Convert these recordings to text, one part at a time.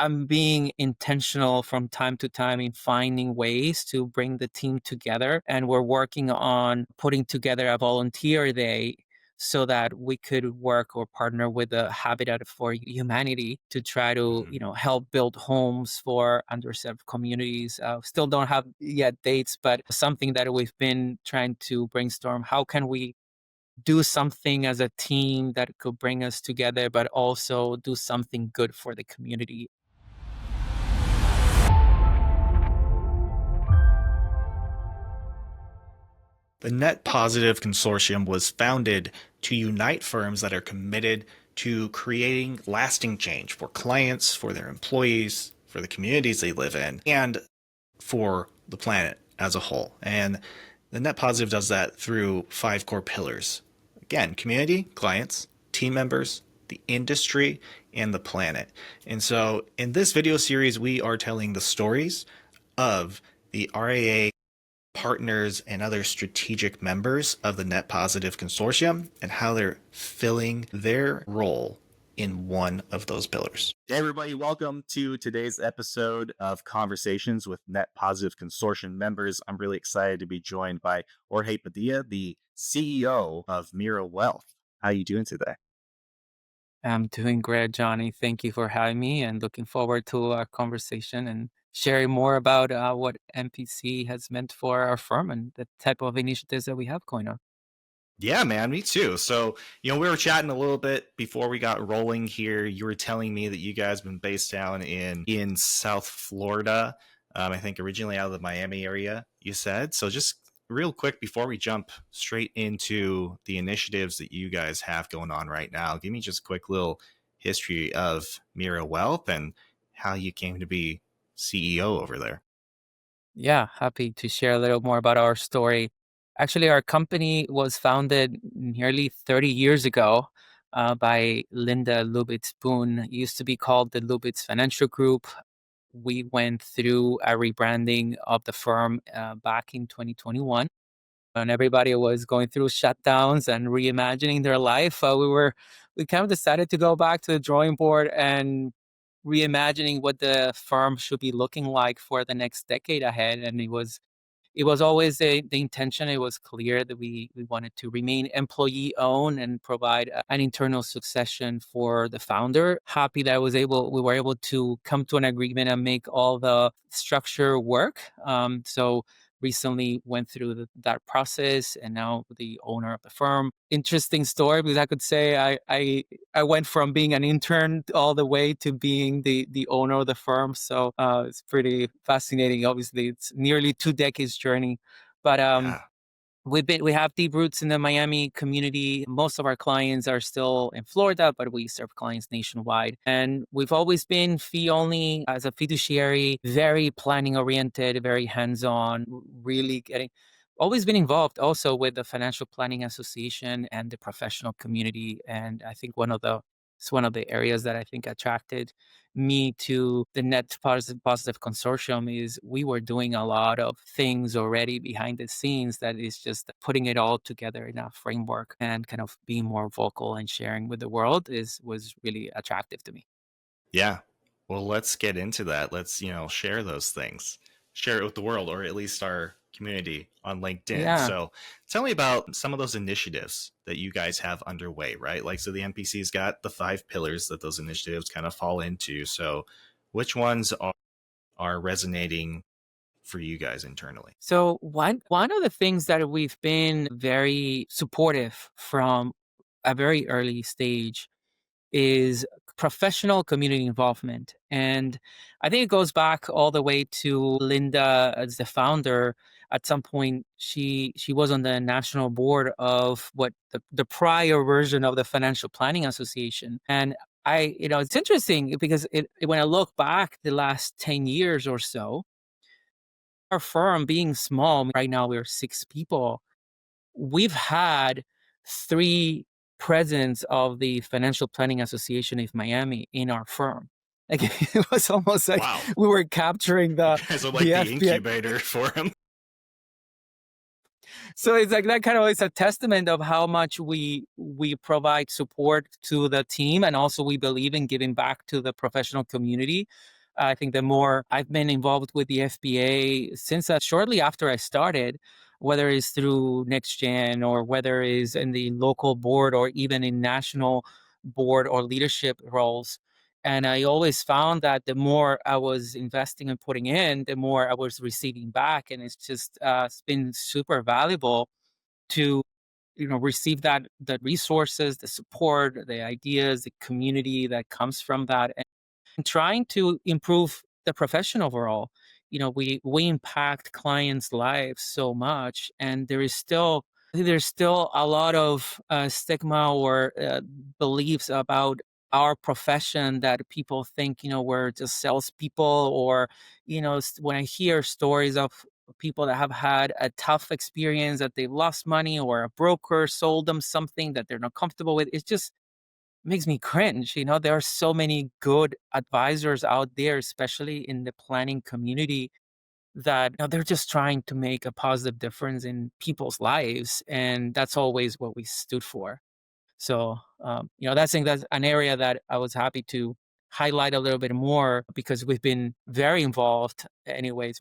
I'm being intentional from time to time in finding ways to bring the team together. And we're working on putting together a volunteer day so that we could work or partner with the Habitat for Humanity to try to, Mhm. help build homes for underserved communities. Still don't have yet dates, but something that we've been trying to brainstorm. How can we do something as a team that could bring us together, but also do something good for the community? The Net Positive Consortium was founded to unite firms that are committed to creating lasting change for clients, for their employees, for the communities they live in, and for the planet as a whole. And the Net Positive does that through 5 core pillars. Again, community, clients, team members, the industry, and the planet. And so in this video series, we are telling the stories of the RAA partners and other strategic members of the Net Positive Consortium and how they're filling their role in one of those pillars. Hey, everybody, welcome to today's episode of Conversations with Net Positive Consortium Members. I'm really excited to be joined by Jorge Padilla, the CEO of Meira Wealth. How are you doing today? I'm doing great, Johnny. Thank you for having me and looking forward to our conversation and sharing more about what MPC has meant for our firm and the type of initiatives that we have going on. Yeah, man, me too. So, we were chatting a little bit before we got rolling here. You were telling me that you guys been based down in South Florida. I think originally out of the Miami area, you said. So just real quick before we jump straight into the initiatives that you guys have going on right now, give me just a quick little history of Meira Wealth and how you came to be CEO over there. Yeah, happy to share a little more about our story. Actually, our company was founded nearly 30 years ago by Linda Lubitz Boone. It used to be called the Lubitz Financial Group. We went through a rebranding of the firm back in 2021, and everybody was going through shutdowns and reimagining their life. We kind of decided to go back to the drawing board and reimagining what the firm should be looking like for the next decade ahead. And it was always the intention. It was clear that we wanted to remain employee owned and provide an internal succession for the founder. Happy that we were able to come to an agreement and make all the structure work. So recently went through that process and now the owner of the firm. Interesting story because I could say I went from being an intern all the way to being the owner of the firm. So it's pretty fascinating. Obviously, it's nearly 2 decades journey, but Yeah. we have deep roots in the Miami community. Most of our clients are still in Florida, but we serve clients nationwide. And we've always been fee only as a fiduciary, very planning oriented, very hands on, really getting always been involved also with the Financial Planning Association and the professional community. And I think it's one of the areas that I think attracted me to the Net Positive Consortium is we were doing a lot of things already behind the scenes that is just putting it all together in a framework and kind of being more vocal and sharing with the world was really attractive to me. Yeah. Well, let's get into that. Let's, share those things, share it with the world, or at least our community on LinkedIn. Yeah. So tell me about some of those initiatives that you guys have underway, right? Like, so the NPC's got the 5 pillars that those initiatives kind of fall into. So which ones are resonating for you guys internally? So one of the things that we've been very supportive from a very early stage is professional community involvement. And I think it goes back all the way to Linda as the founder. At some point, she was on the national board of what the prior version of the Financial Planning Association. And it's interesting because when I look back the last 10 years or so, our firm being small, right now we're 6 people, we've had 3 presidents of the Financial Planning Association of Miami in our firm. Like it was almost like Wow. we were capturing You the guys are like the the FBI. incubator for them. So it's like that kind of is a testament of how much we provide support to the team, and also we believe in giving back to the professional community. I think the more I've been involved with the FBA since shortly after I started, whether it's through NextGen or whether it's in the local board or even in national board or leadership roles. And I always found that the more I was investing and putting in, the more I was receiving back. And it's been super valuable to receive that the resources, the support, the ideas, the community that comes from that, and trying to improve the profession overall. We impact clients' lives so much, and there's still a lot of stigma or beliefs about our profession that people think we're just salespeople, or when I hear stories of people that have had a tough experience, that they've lost money or a broker sold them something that they're not comfortable with, it's just makes me cringe. There are so many good advisors out there, especially in the planning community, that they're just trying to make a positive difference in people's lives. And that's always what we stood for. So, that's an area that I was happy to highlight a little bit more, because we've been very involved anyways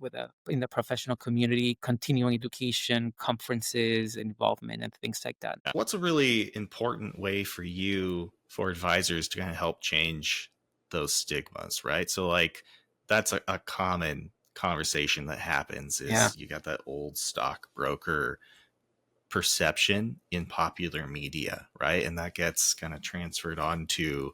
in the professional community, continuing education, conferences, involvement, and things like that. What's a really important way for you, for advisors, to kind of help change those stigmas, right? So like that's a common conversation that happens Yeah. is you got that old stockbroker perception in popular media, right? And that gets kind of transferred on to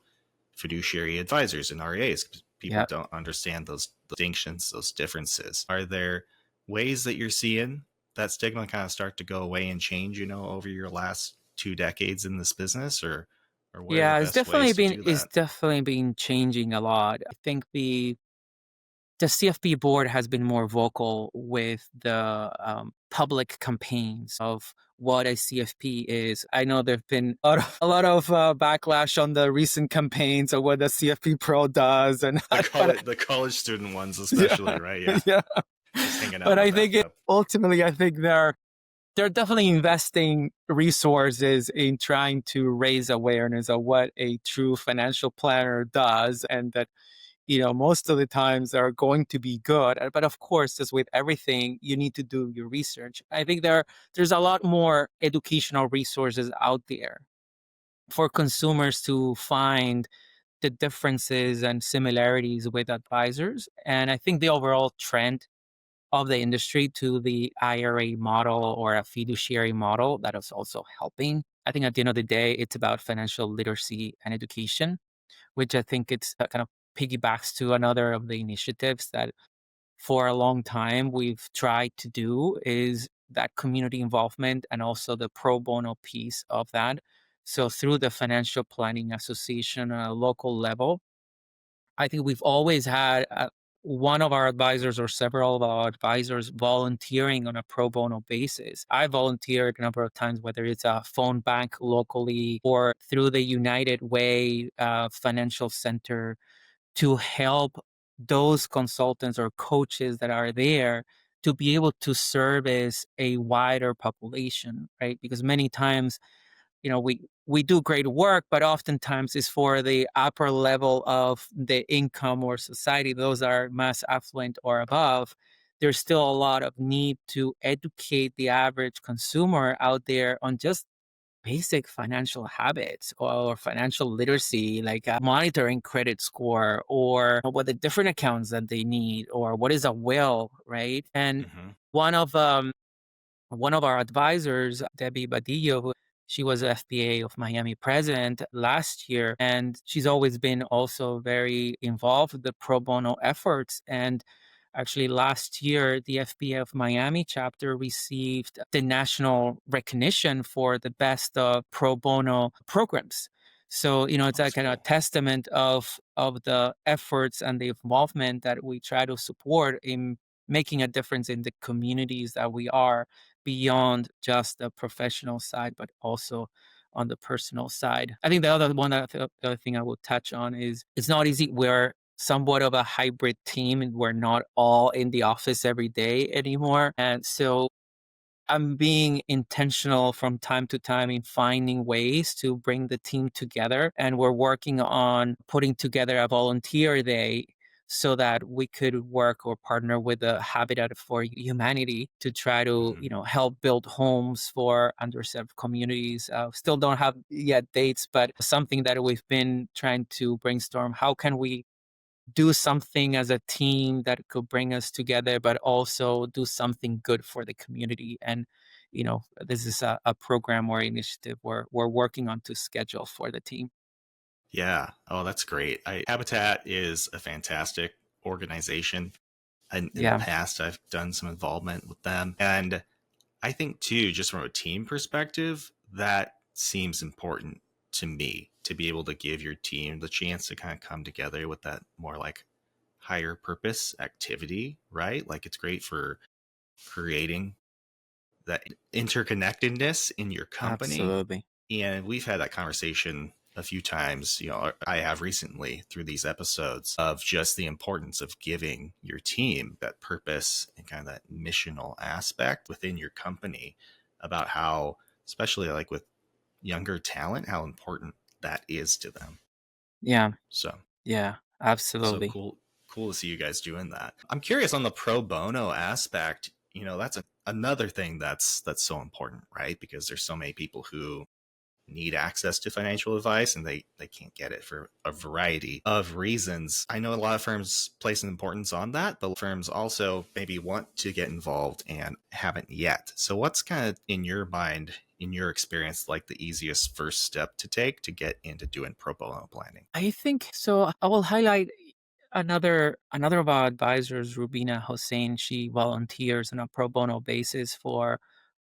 fiduciary advisors and RAs because people Yeah. don't understand those distinctions, those differences. Are there ways that you're seeing that stigma kind of start to go away and change, over your last 2 decades in this business, or what are the Yeah, it's best definitely ways to been do it's that? definitely been changing a lot. I think the CFP board has been more vocal with the public campaigns of what a CFP is. I know there've been a lot of backlash on the recent campaigns of what the CFP Pro does, and The college student ones yeah, especially, right? Yeah. yeah. Just hanging out in But the I think bathtub. ultimately, I think they're definitely investing resources in trying to raise awareness of what a true financial planner does, and that most of the times they're going to be good. But of course, as with everything, you need to do your research. I think there's a lot more educational resources out there for consumers to find the differences and similarities with advisors. And I think the overall trend of the industry to the IRA model or a fiduciary model, that is also helping. I think at the end of the day, it's about financial literacy and education, which I think it's kind of piggybacks to another of the initiatives that for a long time we've tried to do, is that community involvement and also the pro bono piece of that. So through the Financial Planning Association on a local level, I think we've always had one of our advisors or several of our advisors volunteering on a pro bono basis. I volunteered a number of times, whether it's a phone bank locally or through the United Way Financial Center, to help those consultants or coaches that are there to be able to service a wider population, right? Because many times, we do great work, but oftentimes it's for the upper level of the income or society, those are mass affluent or above. There's still a lot of need to educate the average consumer out there on just basic financial habits or financial literacy, like monitoring credit score, or what the different accounts that they need, or what is a will, right? And Mm-hmm. one of one of our advisors, Debbie Badillo, she was FBA of Miami president last year, and she's always been also very involved with the pro bono efforts. And actually, last year, the FBA of Miami chapter received the national recognition for the best pro bono programs. So, it's a That's kind of cool. testament of the efforts and the involvement that we try to support in making a difference in the communities that we are, beyond just the professional side, but also on the personal side. I think the other thing I will touch on is it's not easy. We're somewhat of a hybrid team, and we're not all in the office every day anymore. And so I'm being intentional from time to time in finding ways to bring the team together. And we're working on putting together a volunteer day so that we could work or partner with the Habitat for Humanity to try to, Mhm. help build homes for underserved communities. Still don't have yet dates, but something that we've been trying to brainstorm. How can we do something as a team that could bring us together, but also do something good for the community? And, this is a program or initiative we're working on to schedule for the team. Yeah. Oh, that's great. Habitat is a fantastic organization. And in the Yeah, past, I've done some involvement with them. And I think, too, just from a team perspective, that seems important to me to be able to give your team the chance to kind of come together with that more like higher purpose activity, right? Like it's great for creating that interconnectedness in your company. absolutely. And we've had that conversation a few times, I have recently through these episodes of just the importance of giving your team that purpose and kind of that missional aspect within your company about how, especially like with younger talent, how important that is to them. Yeah, So, yeah, so absolutely. cool to see you guys doing that. I'm curious on the pro bono aspect. That's another thing that's so important, right? Because there's so many people who need access to financial advice and they can't get it for a variety of reasons. I know a lot of firms place an importance on that, but firms also maybe want to get involved and haven't yet. So what's kind of in your mind, in your experience, like the easiest first step to take to get into doing pro bono planning? I think so. I will highlight another of our advisors, Rubina Hossein. She volunteers on a pro bono basis for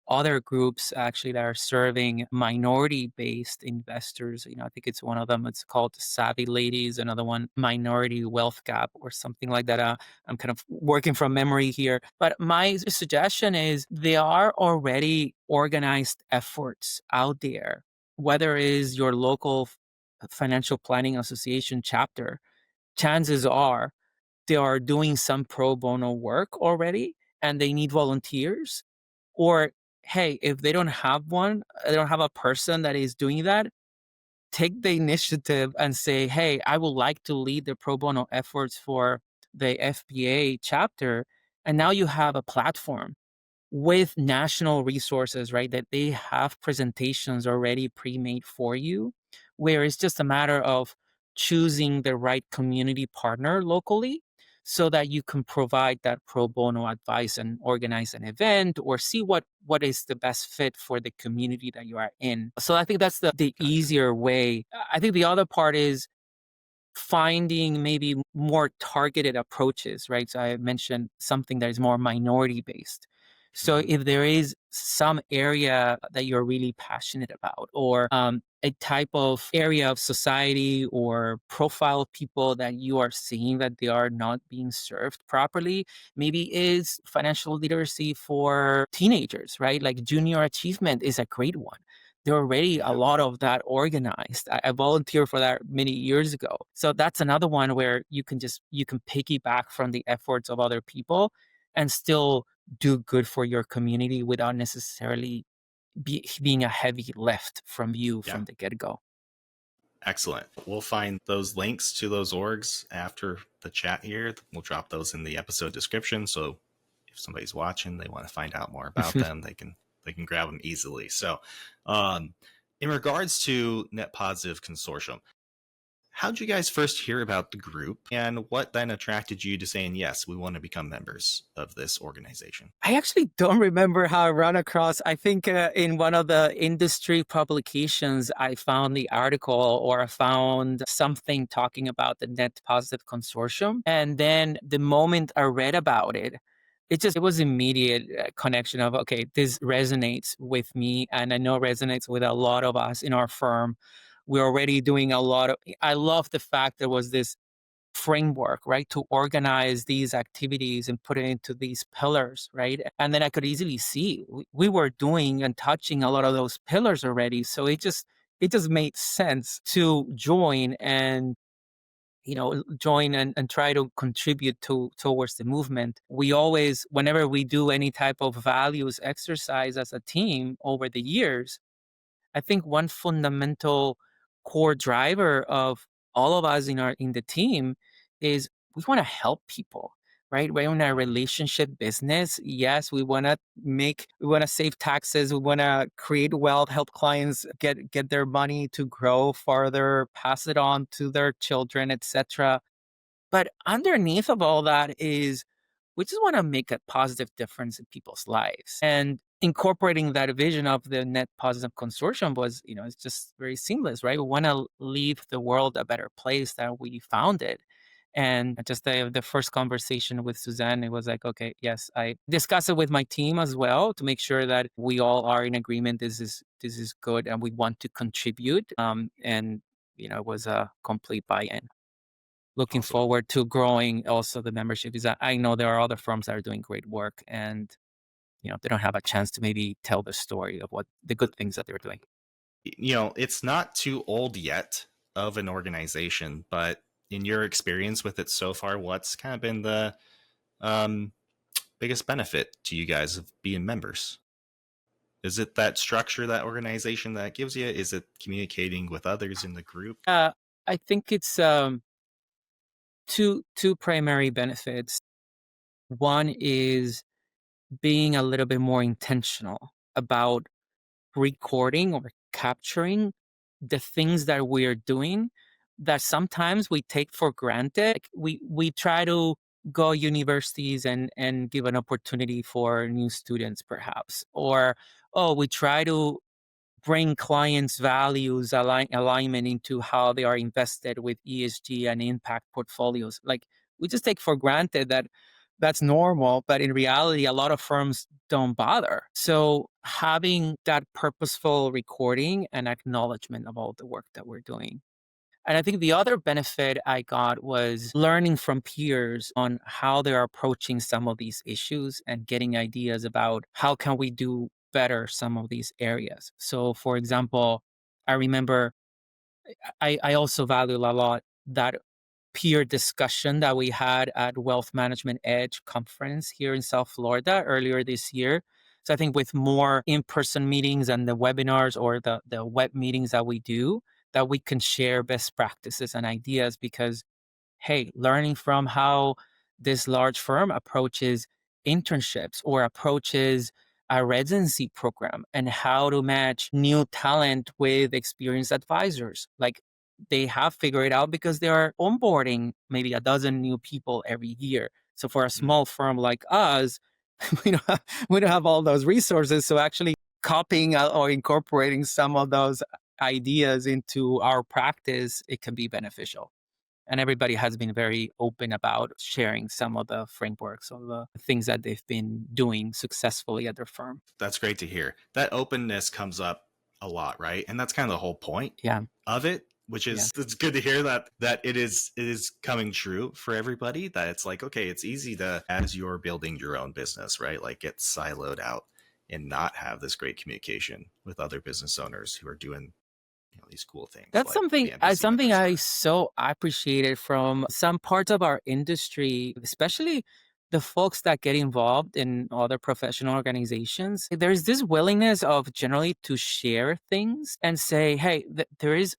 other groups actually that are serving minority based investors. I think it's one of them. It's called Savvy Ladies, another one, Minority Wealth Gap, or something like that. I'm kind of working from memory here. But my suggestion is there are already organized efforts out there, whether it is your local financial planning association chapter. Chances are they are doing some pro bono work already and they need volunteers. Or, hey, if they don't have one, they don't have a person that is doing that, take the initiative and say, hey, I would like to lead the pro bono efforts for the FBA chapter. And now you have a platform with national resources, right? That they have presentations already pre-made for you, where it's just a matter of choosing the right community partner locally so that you can provide that pro bono advice and organize an event or see what is the best fit for the community that you are in. So I think that's the Gotcha. easier way. I think the other part is finding maybe more targeted approaches, right? So I mentioned something that is more minority based. So Hmm. if there is some area that you're really passionate about, or a type of area of society or profile of people that you are seeing that they are not being served properly, maybe is financial literacy for teenagers, right? Like junior achievement is a great one. There are already a Yeah. lot of that organized. I volunteered for that many years ago. So that's another one where you can piggyback from the efforts of other people and still do good for your community without necessarily being a heavy lift from you Yeah. from the get-go. Excellent. We'll find those links to those orgs after the chat here. We'll drop those in the episode description. So if somebody's watching, they want to find out more about them, they can grab them easily. So, um, in regards to Net Positive Consortium, how did you guys first hear about the group, and what then attracted you to saying yes, we want to become members of this organization? I actually don't remember how I ran across. I think in one of the industry publications, I found the article or I found something talking about the Net Positive Consortium. And then the moment I read about it, it was immediate connection of, okay, this resonates with me. And I know it resonates with a lot of us in our firm. We're already doing a lot of, I love the fact there was this framework, right, to organize these activities and put it into these pillars, right? And then I could easily see we were doing and touching a lot of those pillars already. So it just made sense to join and join and try to contribute towards the movement. We always, whenever we do any type of values exercise as a team over the years, I think one fundamental core driver of all of us in the team is we want to help people, right? We're in a relationship business. Yes, we want to save taxes, we want to create wealth, help clients get their money to grow further, pass it on to their children, etc. But underneath of all that is we just want to make a positive difference in people's lives. And incorporating that vision of the Net Positive Consortium was, it's just very seamless, right? We want to leave the world a better place than we found it. And just the first conversation with Suzanne, it was like, okay, yes, I discussed it with my team as well to make sure that we all are in agreement. This is good, and we want to contribute. And it was a complete buy-in. Looking Awesome. forward to growing also the membership is I know there are other firms that are doing great work, and they don't have a chance to maybe tell the story of what the good things that they're doing. It's not too old yet of an organization, but in your experience with it so far, what's kind of been the biggest benefit to you guys of being members? Is it that structure, that organization that gives you? Is it communicating with others in the group? I think it's two primary benefits. One is being a little bit more intentional about recording or capturing the things that we're doing that sometimes we take for granted. Like we try to go universities and give an opportunity for new students perhaps, or we try to bring clients values alignment into how they are invested with ESG and impact portfolios. Like we just take for granted that that's normal, but in reality a lot of firms don't bother. So having that purposeful recording and acknowledgement of all the work that we're doing. And I think the other benefit I got was learning from peers on how they're approaching some of these issues and getting ideas about how can we do better some of these areas. So for example, I remember I also value a lot that peer discussion that we had at Wealth Management Edge conference here in South Florida earlier this year. So I think with more in-person meetings and the webinars or the web meetings that we do, that we can share best practices and ideas because, hey, learning from how this large firm approaches internships or approaches a residency program and how to match new talent with experienced advisors. Like they have figured it out because they are onboarding maybe a dozen new people every year. So for a small firm like us, we don't have all those resources. So actually copying or incorporating some of those ideas into our practice, it can be beneficial. And everybody has been very open about sharing some of the frameworks or the things that they've been doing successfully at their firm. That's great to hear. That openness comes up a lot, right? And that's kind of the whole point of it, which is it's good to hear that it is coming true for everybody, that it's like, okay, it's easy to, as you're building your own business, right? Like get siloed out and not have this great communication with other business owners who are doing these cool things. That's like something I so appreciated from some parts of our industry, especially the folks that get involved in other professional organizations. There's this willingness of generally to share things and say, hey, there's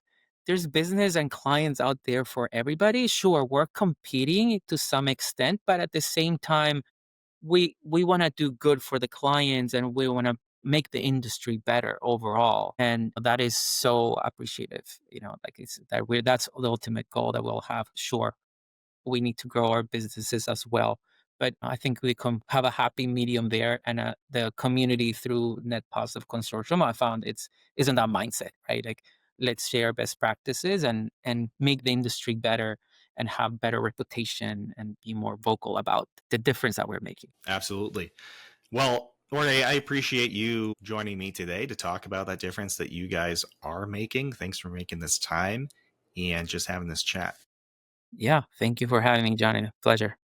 business and clients out there for everybody. Sure, we're competing to some extent, but at the same time, we want to do good for the clients and we want to make the industry better overall, and that is so appreciative. Like it's that that's the ultimate goal that we'll have. Sure, we need to grow our businesses as well, but I think we can have a happy medium there. And the community through Net Positive Consortium, I found isn't that mindset, right? Like let's share best practices and make the industry better and have better reputation and be more vocal about the difference that we're making. Absolutely. Well, Jorge, I appreciate you joining me today to talk about that difference that you guys are making. Thanks for making this time and just having this chat. Yeah, thank you for having me, Johnny. Pleasure.